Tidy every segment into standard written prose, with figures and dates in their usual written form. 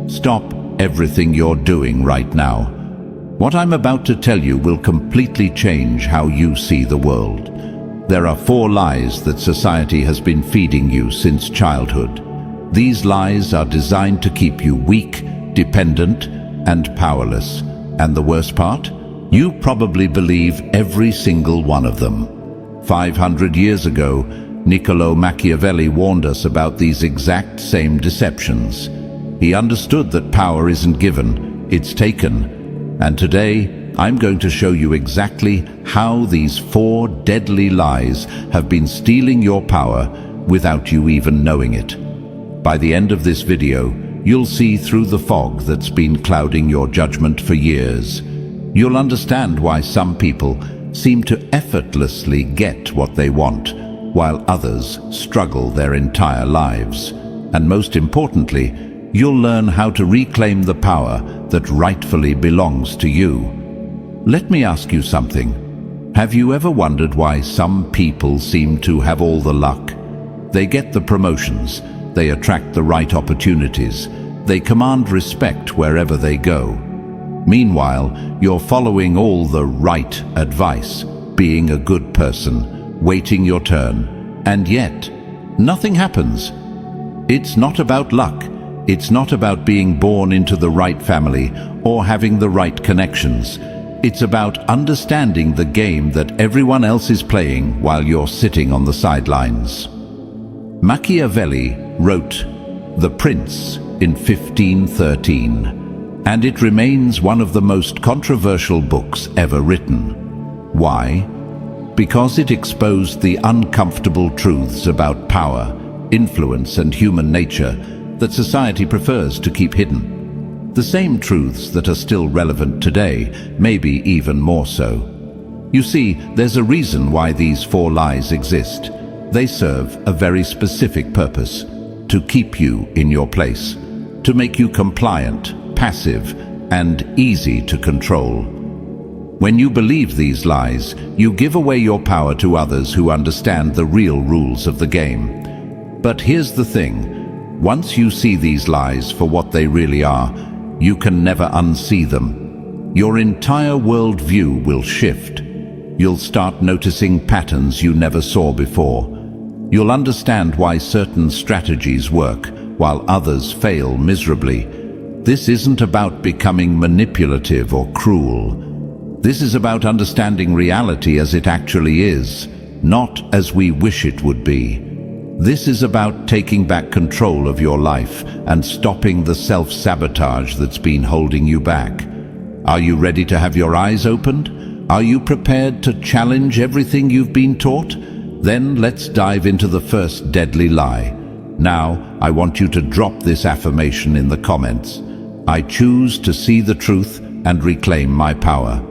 Stop everything you're doing right now. What I'm about to tell you will completely change how you see the world. There are 4 lies that society has been feeding you since childhood. These lies are designed to keep you weak, dependent, and powerless. And the worst part? You probably believe every single one of them. 500 years ago, Niccolo Machiavelli warned us about these exact same deceptions. He understood that power isn't given, it's taken. And today, I'm going to show you exactly how these 4 deadly lies have been stealing your power without you even knowing it. By the end of this video, you'll see through the fog that's been clouding your judgment for years. You'll understand why some people seem to effortlessly get what they want, while others struggle their entire lives. And most importantly, you'll learn how to reclaim the power that rightfully belongs to you. Let me ask you something. Have you ever wondered why some people seem to have all the luck? They get the promotions, they attract the right opportunities, they command respect wherever they go. Meanwhile, you're following all the right advice, being a good person, waiting your turn, and yet, nothing happens. It's not about luck. It's not about being born into the right family or having the right connections. It's about understanding the game that everyone else is playing while you're sitting on the sidelines. Machiavelli wrote The Prince in 1513, and it remains one of the most controversial books ever written. Why? Because it exposed the uncomfortable truths about power, influence, and human nature that society prefers to keep hidden. The same truths that are still relevant today, maybe even more so. You see, there's a reason why these 4 lies exist. They serve a very specific purpose: to keep you in your place, to make you compliant, passive, and easy to control. When you believe these lies, you give away your power to others who understand the real rules of the game. But here's the thing. Once you see these lies for what they really are, you can never unsee them. Your entire worldview will shift. You'll start noticing patterns you never saw before. You'll understand why certain strategies work, while others fail miserably. This isn't about becoming manipulative or cruel. This is about understanding reality as it actually is, not as we wish it would be. This is about taking back control of your life and stopping the self-sabotage that's been holding you back. Are you ready to have your eyes opened? Are you prepared to challenge everything you've been taught? Then let's dive into the first deadly lie. Now, I want you to drop this affirmation in the comments. I choose to see the truth and reclaim my power.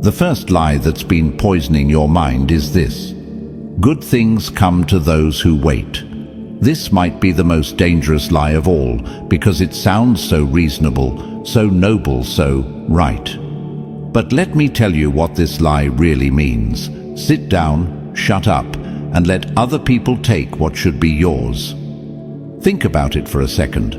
The first lie that's been poisoning your mind is this: good things come to those who wait. This might be the most dangerous lie of all, because it sounds so reasonable, so noble, so right. But let me tell you what this lie really means. Sit down, shut up, and let other people take what should be yours. Think about it for a second.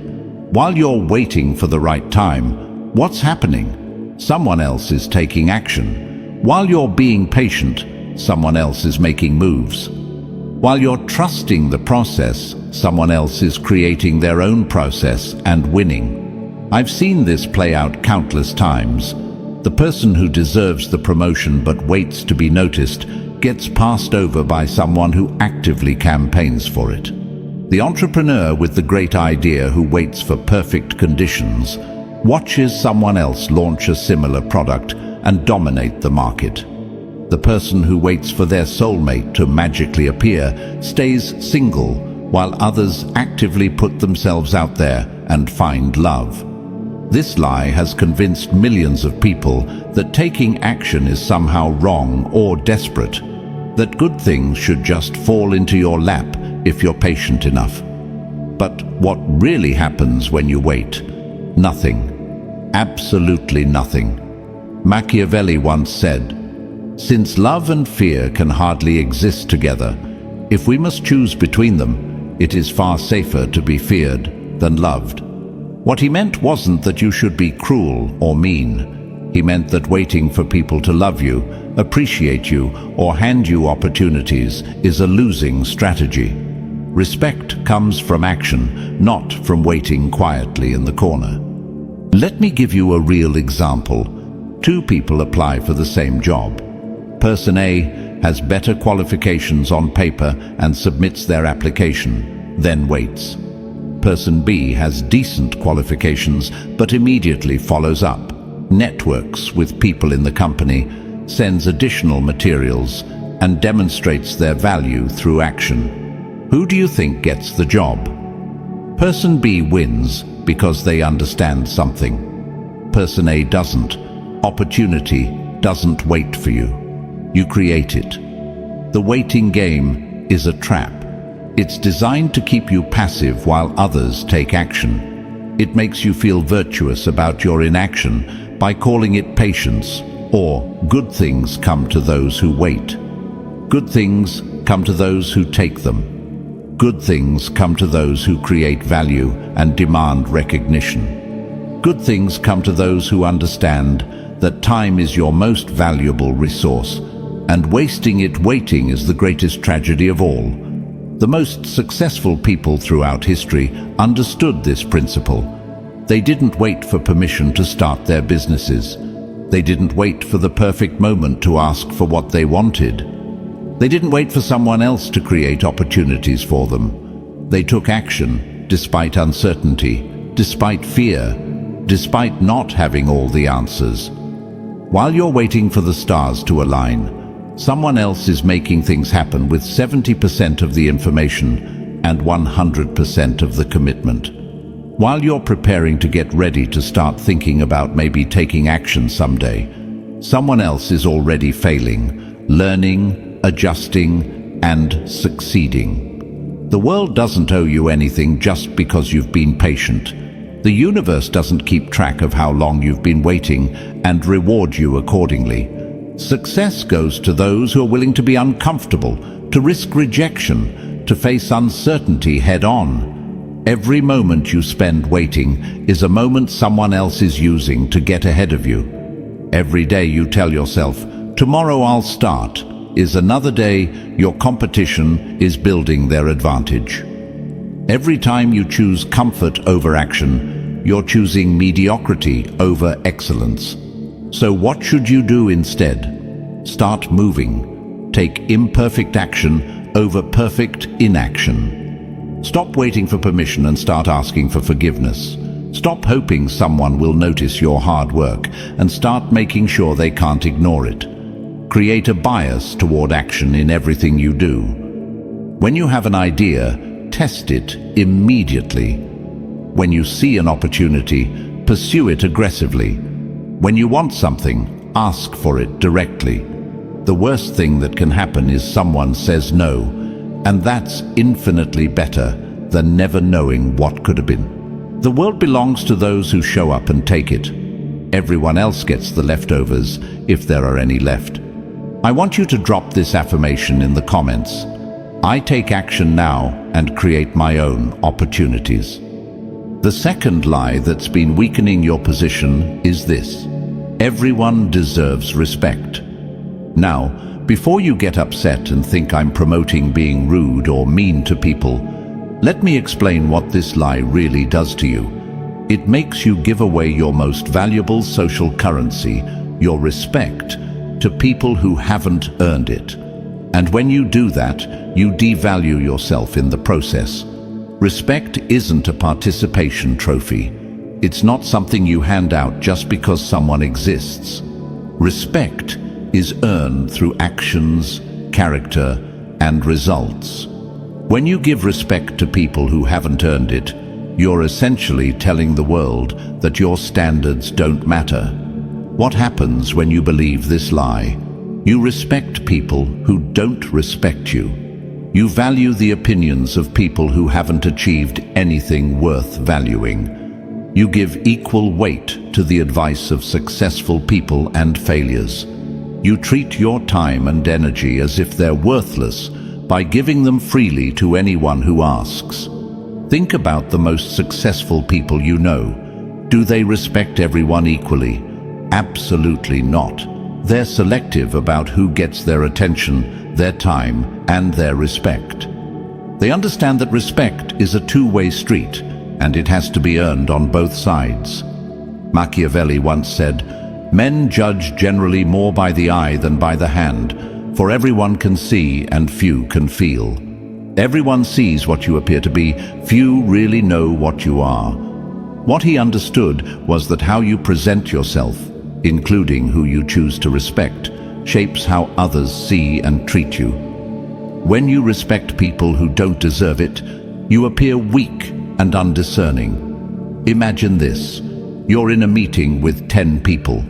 While you're waiting for the right time, what's happening? Someone else is taking action. While you're being patient, someone else is making moves. While you're trusting the process, someone else is creating their own process and winning. I've seen this play out countless times. The person who deserves the promotion but waits to be noticed gets passed over by someone who actively campaigns for it. The entrepreneur with the great idea who waits for perfect conditions watches someone else launch a similar product and dominate the market. The person who waits for their soulmate to magically appear stays single, while others actively put themselves out there and find love. This lie has convinced millions of people that taking action is somehow wrong or desperate, that good things should just fall into your lap if you're patient enough. But what really happens when you wait? Nothing. Absolutely nothing. Machiavelli once said, "Since love and fear can hardly exist together, if we must choose between them, it is far safer to be feared than loved." What he meant wasn't that you should be cruel or mean. He meant that waiting for people to love you, appreciate you, or hand you opportunities is a losing strategy. Respect comes from action, not from waiting quietly in the corner. Let me give you a real example. Two people apply for the same job. Person A has better qualifications on paper and submits their application, then waits. Person B has decent qualifications but immediately follows up, networks with people in the company, sends additional materials, and demonstrates their value through action. Who do you think gets the job? Person B wins because they understand something. Person A doesn't. Opportunity doesn't wait for you. You create it. The waiting game is a trap. It's designed to keep you passive while others take action. It makes you feel virtuous about your inaction by calling it patience, or good things come to those who wait. Good things come to those who take them. Good things come to those who create value and demand recognition. Good things come to those who understand that time is your most valuable resource, and wasting it waiting is the greatest tragedy of all. The most successful people throughout history understood this principle. They didn't wait for permission to start their businesses. They didn't wait for the perfect moment to ask for what they wanted. They didn't wait for someone else to create opportunities for them. They took action despite uncertainty, despite fear, despite not having all the answers. While you're waiting for the stars to align, someone else is making things happen with 70% of the information and 100% of the commitment. While you're preparing to get ready to start thinking about maybe taking action someday, someone else is already failing, learning, adjusting, and succeeding. The world doesn't owe you anything just because you've been patient. The universe doesn't keep track of how long you've been waiting and reward you accordingly. Success goes to those who are willing to be uncomfortable, to risk rejection, to face uncertainty head-on. Every moment you spend waiting is a moment someone else is using to get ahead of you. Every day you tell yourself, "Tomorrow I'll start," is another day your competition is building their advantage. Every time you choose comfort over action, you're choosing mediocrity over excellence. So what should you do instead? Start moving. Take imperfect action over perfect inaction. Stop waiting for permission and start asking for forgiveness. Stop hoping someone will notice your hard work and start making sure they can't ignore it. Create a bias toward action in everything you do. When you have an idea, test it immediately. When you see an opportunity, pursue it aggressively. When you want something, ask for it directly. The worst thing that can happen is someone says no, and that's infinitely better than never knowing what could have been. The world belongs to those who show up and take it. Everyone else gets the leftovers, if there are any left. I want you to drop this affirmation in the comments. I take action now and create my own opportunities. The second lie that's been weakening your position is this: everyone deserves respect. Now, before you get upset and think I'm promoting being rude or mean to people, let me explain what this lie really does to you. It makes you give away your most valuable social currency, your respect, to people who haven't earned it. And when you do that, you devalue yourself in the process. Respect isn't a participation trophy. It's not something you hand out just because someone exists. Respect is earned through actions, character, and results. When you give respect to people who haven't earned it, you're essentially telling the world that your standards don't matter. What happens when you believe this lie? You respect people who don't respect you. You value the opinions of people who haven't achieved anything worth valuing. You give equal weight to the advice of successful people and failures. You treat your time and energy as if they're worthless by giving them freely to anyone who asks. Think about the most successful people you know. Do they respect everyone equally? Absolutely not. They're selective about who gets their attention, their time, and their respect. They understand that respect is a two-way street, and it has to be earned on both sides. Machiavelli once said, "Men judge generally more by the eye than by the hand, for everyone can see and few can feel." Everyone sees what you appear to be, few really know what you are. What he understood was that how you present yourself, including who you choose to respect, shapes how others see and treat you. When you respect people who don't deserve it, you appear weak and undiscerning. Imagine this. You're in a meeting with 10 people.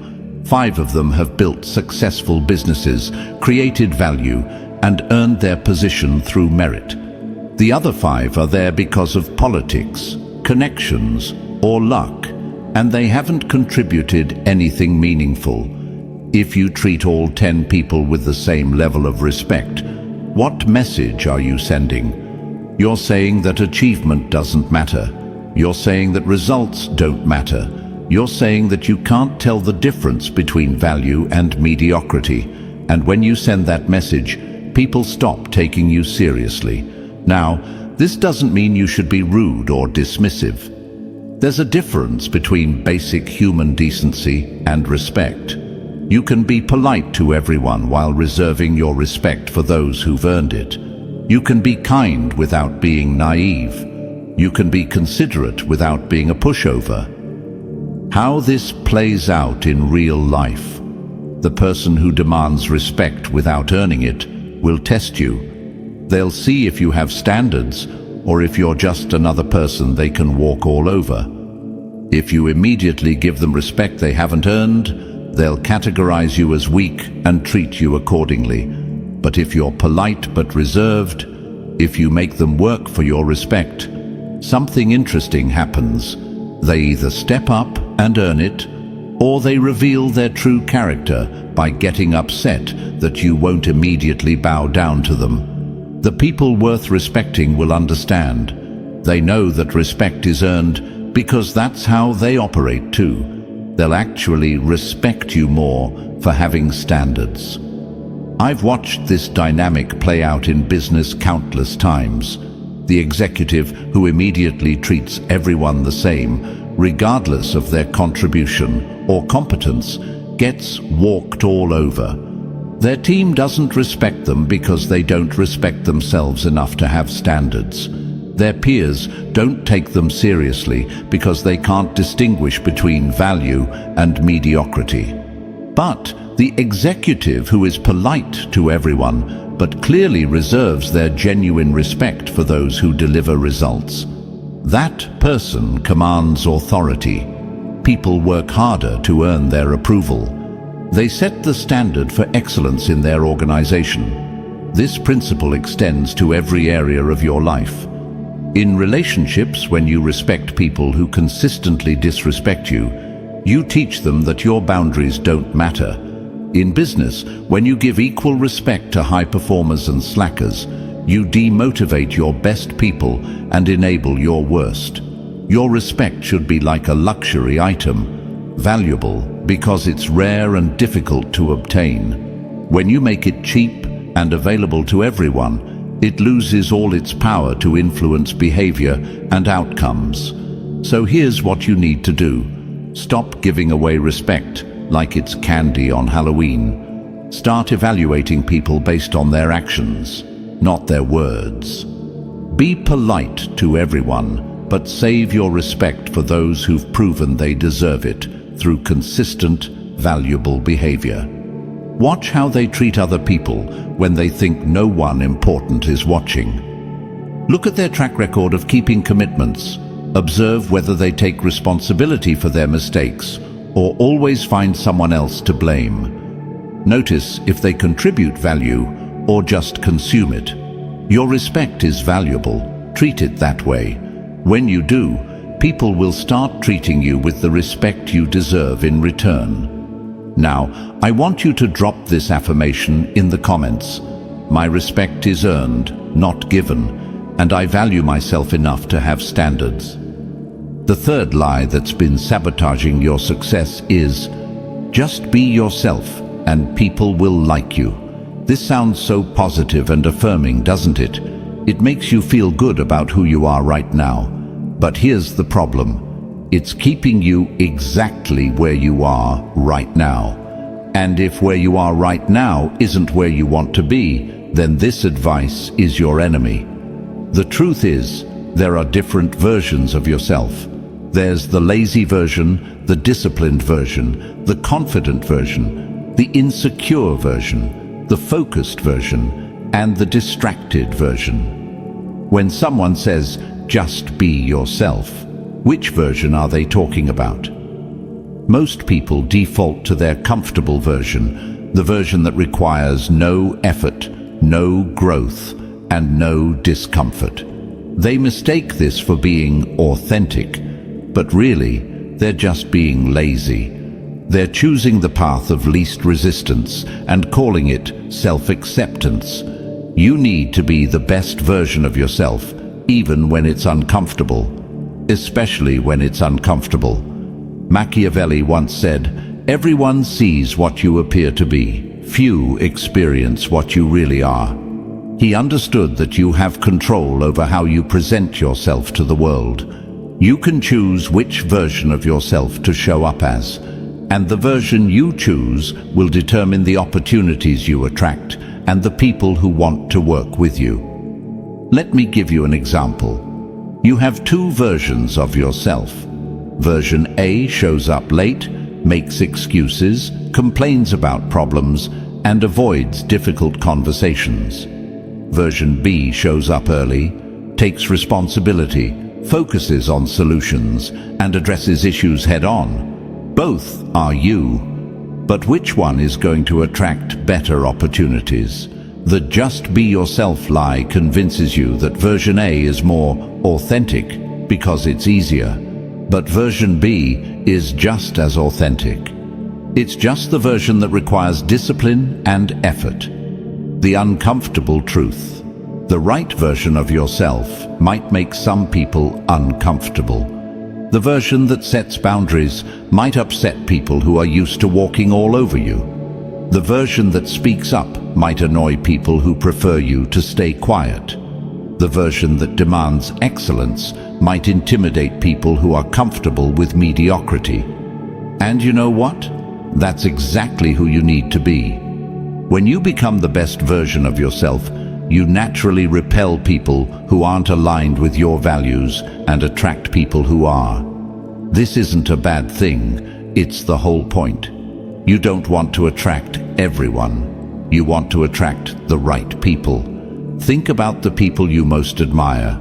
5 of them have built successful businesses, created value, and earned their position through merit. The other 5 are there because of politics, connections, or luck, and they haven't contributed anything meaningful. If you treat all 10 people with the same level of respect, what message are you sending? You're saying that achievement doesn't matter. You're saying that results don't matter. You're saying that you can't tell the difference between value and mediocrity. And when you send that message, people stop taking you seriously. Now, this doesn't mean you should be rude or dismissive. There's a difference between basic human decency and respect. You can be polite to everyone while reserving your respect for those who've earned it. You can be kind without being naive. You can be considerate without being a pushover. How this plays out in real life. The person who demands respect without earning it will test you. They'll see if you have standards or if you're just another person they can walk all over. If you immediately give them respect they haven't earned, they'll categorize you as weak and treat you accordingly. But if you're polite but reserved, if you make them work for your respect, something interesting happens. They either step up and earn it, or they reveal their true character by getting upset that you won't immediately bow down to them. The people worth respecting will understand. They know that respect is earned because that's how they operate too. They'll actually respect you more for having standards. I've watched this dynamic play out in business countless times. The executive who immediately treats everyone the same, regardless of their contribution or competence, gets walked all over. Their team doesn't respect them because they don't respect themselves enough to have standards. Their peers don't take them seriously because they can't distinguish between value and mediocrity. But the executive who is polite to everyone but clearly reserves their genuine respect for those who deliver results, that person commands authority. People work harder to earn their approval. They set the standard for excellence in their organization. This principle extends to every area of your life. In relationships, when you respect people who consistently disrespect you, you teach them that your boundaries don't matter. In business, when you give equal respect to high performers and slackers, you demotivate your best people and enable your worst. Your respect should be like a luxury item, valuable because it's rare and difficult to obtain. When you make it cheap and available to everyone, it loses all its power to influence behavior and outcomes. So here's what you need to do. Stop giving away respect like it's candy on Halloween. Start evaluating people based on their actions, not their words. Be polite to everyone, but save your respect for those who've proven they deserve it through consistent, valuable behavior. Watch how they treat other people when they think no one important is watching. Look at their track record of keeping commitments. Observe whether they take responsibility for their mistakes or always find someone else to blame. Notice if they contribute value or just consume it. Your respect is valuable. Treat it that way. When you do, people will start treating you with the respect you deserve in return. Now, I want you to drop this affirmation in the comments. My respect is earned, not given. and I value myself enough to have standards. The third lie that's been sabotaging your success is, just be yourself and people will like you. This sounds so positive and affirming, doesn't it? It makes you feel good about who you are right now. But here's the problem. It's keeping you exactly where you are right now. And if where you are right now isn't where you want to be, then this advice is your enemy. The truth is, there are different versions of yourself. There's the lazy version, the disciplined version, the confident version, the insecure version, the focused version, and the distracted version. When someone says, just be yourself, which version are they talking about? Most people default to their comfortable version, the version that requires no effort, no growth, and no discomfort. They mistake this for being authentic, but really, they're just being lazy. They're choosing the path of least resistance and calling it self-acceptance. You need to be the best version of yourself, even when it's uncomfortable, especially when it's uncomfortable. Machiavelli once said, "Everyone sees what you appear to be. Few experience what you really are." He understood that you have control over how you present yourself to the world. You can choose which version of yourself to show up as, and the version you choose will determine the opportunities you attract and the people who want to work with you. Let me give you an example. You have two versions of yourself. Version A shows up late, makes excuses, complains about problems, and avoids difficult conversations. Version B shows up early, takes responsibility, focuses on solutions, and addresses issues head-on. Both are you. But which one is going to attract better opportunities? The just be yourself lie convinces you that version A is more authentic because it's easier. But version B is just as authentic. It's just the version that requires discipline and effort. The uncomfortable truth. The right version of yourself might make some people uncomfortable. The version that sets boundaries might upset people who are used to walking all over you. The version that speaks up might annoy people who prefer you to stay quiet. The version that demands excellence might intimidate people who are comfortable with mediocrity. And you know what? That's exactly who you need to be. When you become the best version of yourself, you naturally repel people who aren't aligned with your values and attract people who are. This isn't a bad thing, it's the whole point. You don't want to attract everyone. You want to attract the right people. Think about the people you most admire.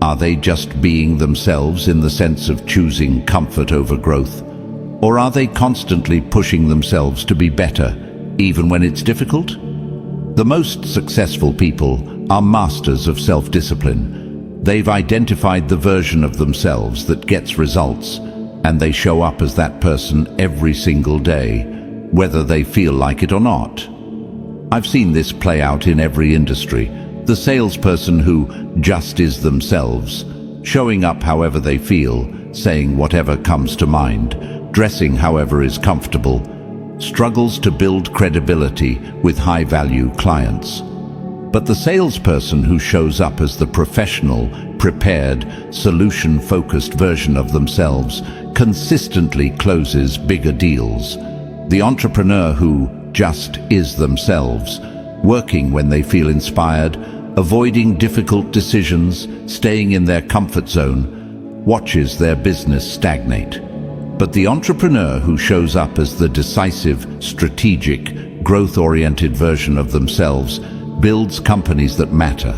Are they just being themselves in the sense of choosing comfort over growth? Or are they constantly pushing themselves to be better, even when it's difficult? The most successful people are masters of self-discipline. They've identified the version of themselves that gets results, and they show up as that person every single day, whether they feel like it or not. I've seen this play out in every industry. The salesperson who just is themselves, showing up however they feel, saying whatever comes to mind, dressing however is comfortable, struggles to build credibility with high-value clients. But the salesperson who shows up as the professional, prepared, solution-focused version of themselves consistently closes bigger deals. The entrepreneur who just is themselves, working when they feel inspired, avoiding difficult decisions, staying in their comfort zone, watches their business stagnate. But the entrepreneur who shows up as the decisive, strategic, growth-oriented version of themselves builds companies that matter.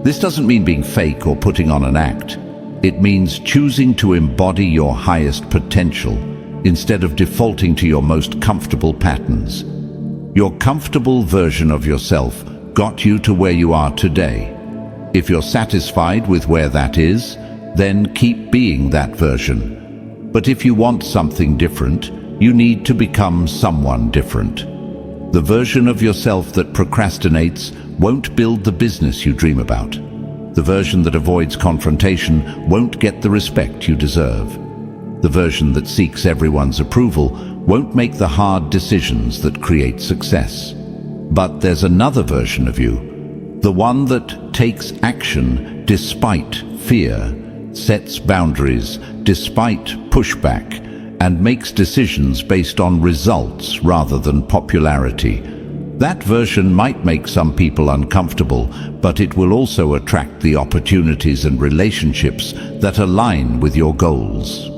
This doesn't mean being fake or putting on an act. It means choosing to embody your highest potential instead of defaulting to your most comfortable patterns. Your comfortable version of yourself got you to where you are today. If you're satisfied with where that is, then keep being that version. But if you want something different, you need to become someone different. The version of yourself that procrastinates won't build the business you dream about. The version that avoids confrontation won't get the respect you deserve. The version that seeks everyone's approval won't make the hard decisions that create success. But there's another version of you, the one that takes action despite fear, sets boundaries despite pushback, and makes decisions based on results rather than popularity. That version might make some people uncomfortable, but it will also attract the opportunities and relationships that align with your goals.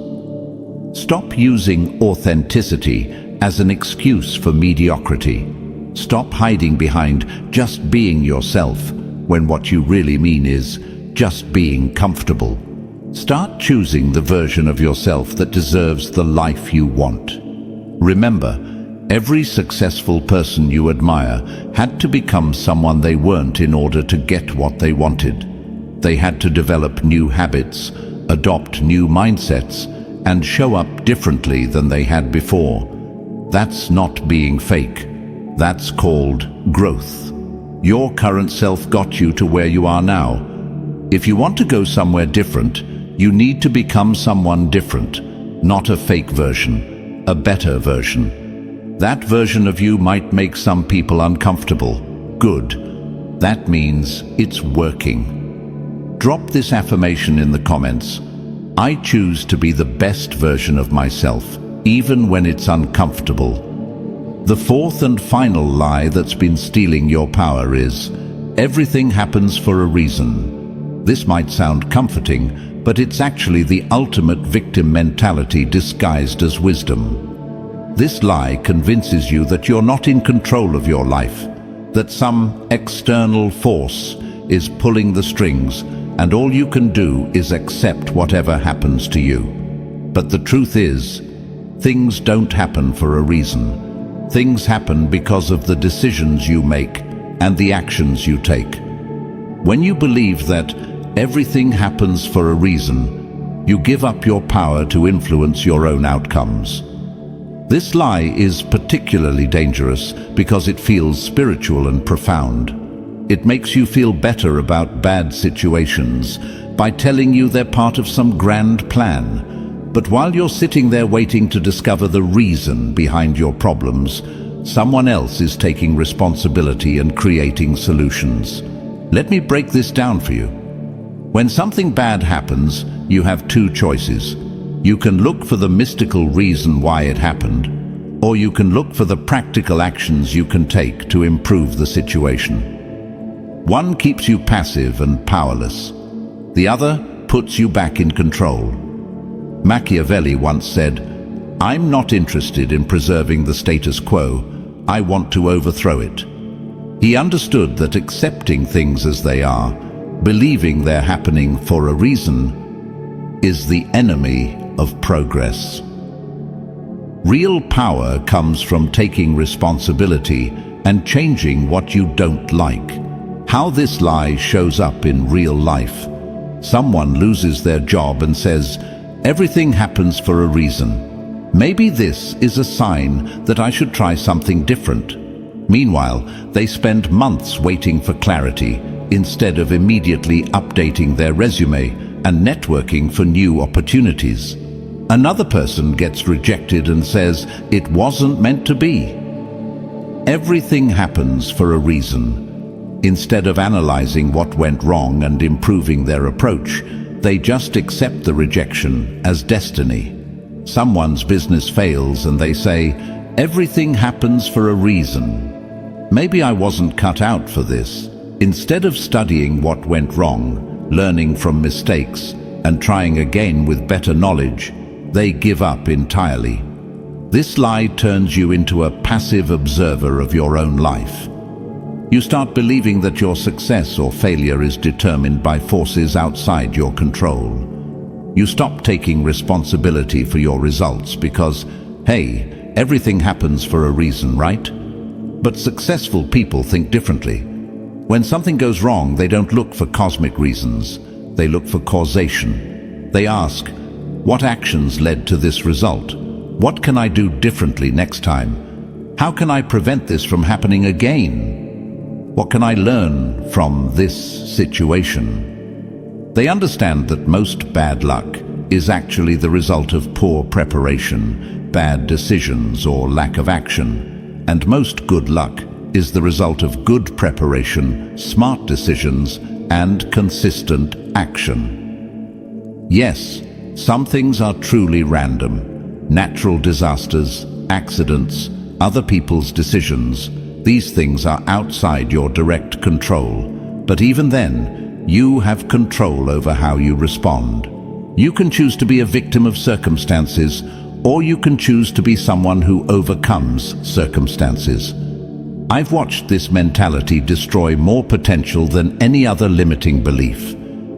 Stop using authenticity as an excuse for mediocrity. Stop hiding behind just being yourself, when what you really mean is just being comfortable. Start choosing the version of yourself that deserves the life you want. Remember, every successful person you admire had to become someone they weren't in order to get what they wanted. They had to develop new habits, adopt new mindsets, and show up differently than they had before. That's not being fake. That's called growth. Your current self got you to where you are now. If you want to go somewhere different, you need to become someone different, not a fake version, a better version. That version of you might make some people uncomfortable. Good. That means it's working. Drop this affirmation in the comments. I choose to be the best version of myself, even when it's uncomfortable. The fourth and final lie that's been stealing your power is, everything happens for a reason. This might sound comforting, but it's actually the ultimate victim mentality disguised as wisdom. This lie convinces you that you're not in control of your life, that some external force is pulling the strings, and all you can do is accept whatever happens to you. But the truth is, things don't happen for a reason. Things happen because of the decisions you make and the actions you take. When you believe that everything happens for a reason, you give up your power to influence your own outcomes. This lie is particularly dangerous because it feels spiritual and profound. It makes you feel better about bad situations by telling you they're part of some grand plan. But while you're sitting there waiting to discover the reason behind your problems, someone else is taking responsibility and creating solutions. Let me break this down for you. When something bad happens, you have two choices. You can look for the mystical reason why it happened, or you can look for the practical actions you can take to improve the situation. One keeps you passive and powerless. The other puts you back in control. Machiavelli once said, "I'm not interested in preserving the status quo. I want to overthrow it." He understood that accepting things as they are, believing they're happening for a reason, is the enemy of progress. Real power comes from taking responsibility and changing what you don't like. How this lie shows up in real life. Someone loses their job and says, "Everything happens for a reason. Maybe this is a sign that I should try something different." Meanwhile, they spend months waiting for clarity instead of immediately updating their resume and networking for new opportunities. Another person gets rejected and says, "It wasn't meant to be." Everything happens for a reason. Instead of analyzing what went wrong and improving their approach, they just accept the rejection as destiny. Someone's business fails and they say, "Everything happens for a reason. Maybe I wasn't cut out for this." Instead of studying what went wrong, learning from mistakes, and trying again with better knowledge, they give up entirely. This lie turns you into a passive observer of your own life. You start believing that your success or failure is determined by forces outside your control. You stop taking responsibility for your results because, hey, everything happens for a reason, right? But successful people think differently. When something goes wrong, they don't look for cosmic reasons. They look for causation. They ask, what actions led to this result? What can I do differently next time? How can I prevent this from happening again? What can I learn from this situation? They understand that most bad luck is actually the result of poor preparation, bad decisions, or lack of action, and most good luck is the result of good preparation, smart decisions, and consistent action. Yes, some things are truly random. Natural disasters, accidents, other people's decisions, these things are outside your direct control. But even then, you have control over how you respond. You can choose to be a victim of circumstances, or you can choose to be someone who overcomes circumstances. I've watched this mentality destroy more potential than any other limiting belief.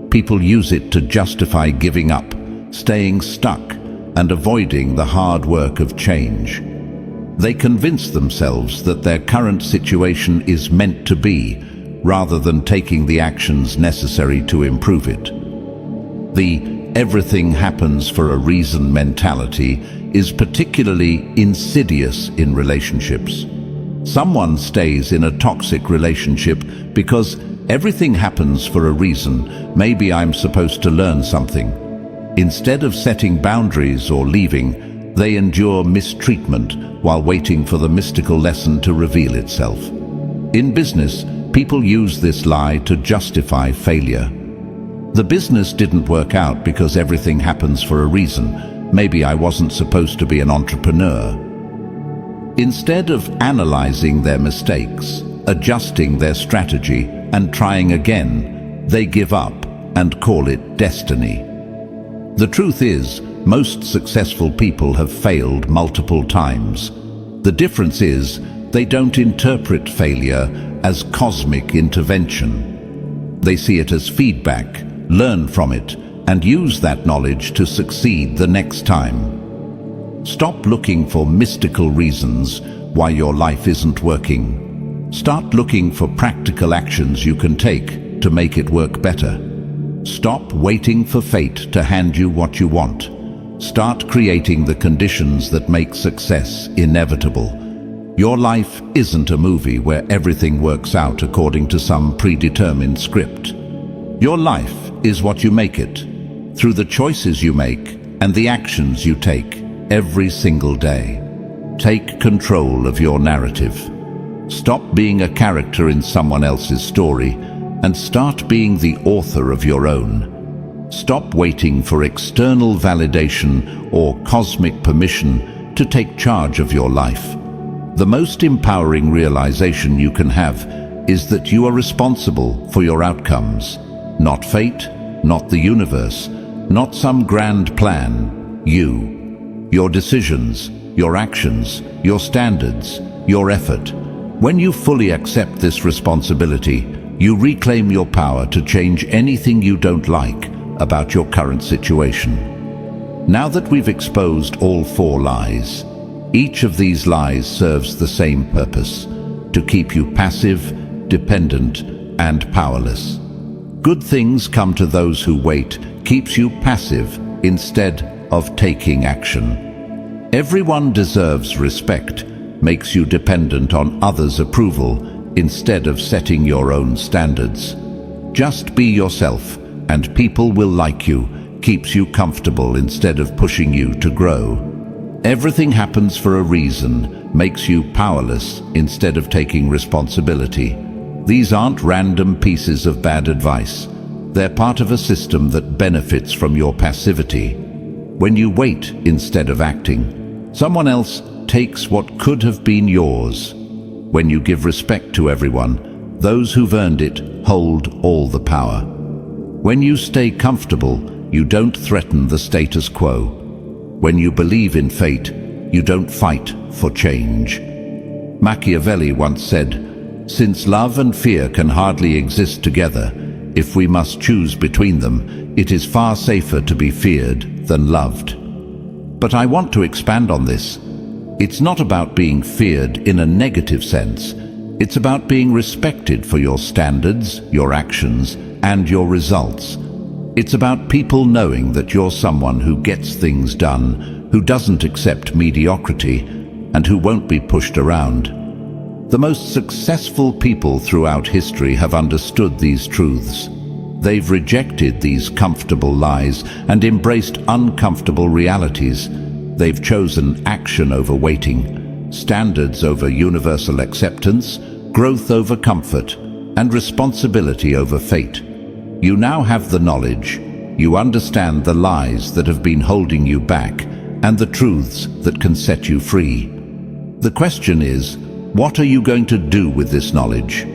People use it to justify giving up, staying stuck, and avoiding the hard work of change. They convince themselves that their current situation is meant to be, rather than taking the actions necessary to improve it. The "everything happens for a reason" mentality is particularly insidious in relationships. Someone stays in a toxic relationship because everything happens for a reason. Maybe I'm supposed to learn something. Instead of setting boundaries or leaving, they endure mistreatment while waiting for the mystical lesson to reveal itself. In business, people use this lie to justify failure. The business didn't work out because everything happens for a reason. Maybe I wasn't supposed to be an entrepreneur. Instead of analyzing their mistakes, adjusting their strategy, and trying again, they give up and call it destiny. The truth is, most successful people have failed multiple times. The difference is, they don't interpret failure as cosmic intervention. They see it as feedback, learn from it, and use that knowledge to succeed the next time. Stop looking for mystical reasons why your life isn't working. Start looking for practical actions you can take to make it work better. Stop waiting for fate to hand you what you want. Start creating the conditions that make success inevitable. Your life isn't a movie where everything works out according to some predetermined script. Your life is what you make it, through the choices you make and the actions you take every single day. Take control of your narrative. Stop being a character in someone else's story and start being the author of your own. Stop waiting for external validation or cosmic permission to take charge of your life. The most empowering realization you can have is that you are responsible for your outcomes. Not fate, not the universe, not some grand plan. You. Your decisions, your actions, your standards, your effort. When you fully accept this responsibility, you reclaim your power to change anything you don't like about your current situation. Now that we've exposed all 4 lies, each of these lies serves the same purpose: to keep you passive, dependent, and powerless. Good things come to those who wait keeps you passive instead of taking action. Everyone deserves respect makes you dependent on others' approval instead of setting your own standards. Just be yourself and people will like you, keeps you comfortable instead of pushing you to grow. Everything happens for a reason makes you powerless instead of taking responsibility. These aren't random pieces of bad advice. They're part of a system that benefits from your passivity. When you wait instead of acting, someone else takes what could have been yours. When you give respect to everyone, those who've earned it hold all the power. When you stay comfortable, you don't threaten the status quo. When you believe in fate, you don't fight for change. Machiavelli once said, "Since love and fear can hardly exist together, if we must choose between them, it is far safer to be feared than loved." But I want to expand on this. It's not about being feared in a negative sense. It's about being respected for your standards, your actions, and your results. It's about people knowing that you're someone who gets things done, who doesn't accept mediocrity, and who won't be pushed around. The most successful people throughout history have understood these truths. They've rejected these comfortable lies and embraced uncomfortable realities. They've chosen action over waiting, standards over universal acceptance, growth over comfort, and responsibility over fate. You now have the knowledge. You understand the lies that have been holding you back and the truths that can set you free. The question is, what are you going to do with this knowledge?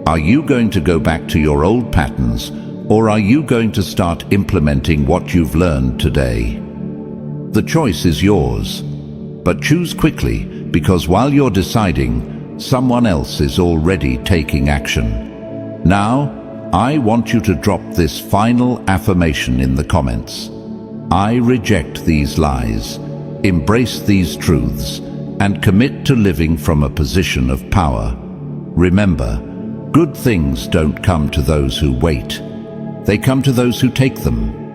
Are you going to go back to your old patterns, or are you going to start implementing what you've learned today? The choice is yours, but choose quickly, because while you're deciding, someone else is already taking action. Now, I want you to drop this final affirmation in the comments. I reject these lies, embrace these truths, and commit to living from a position of power. Remember, good things don't come to those who wait. They come to those who take them.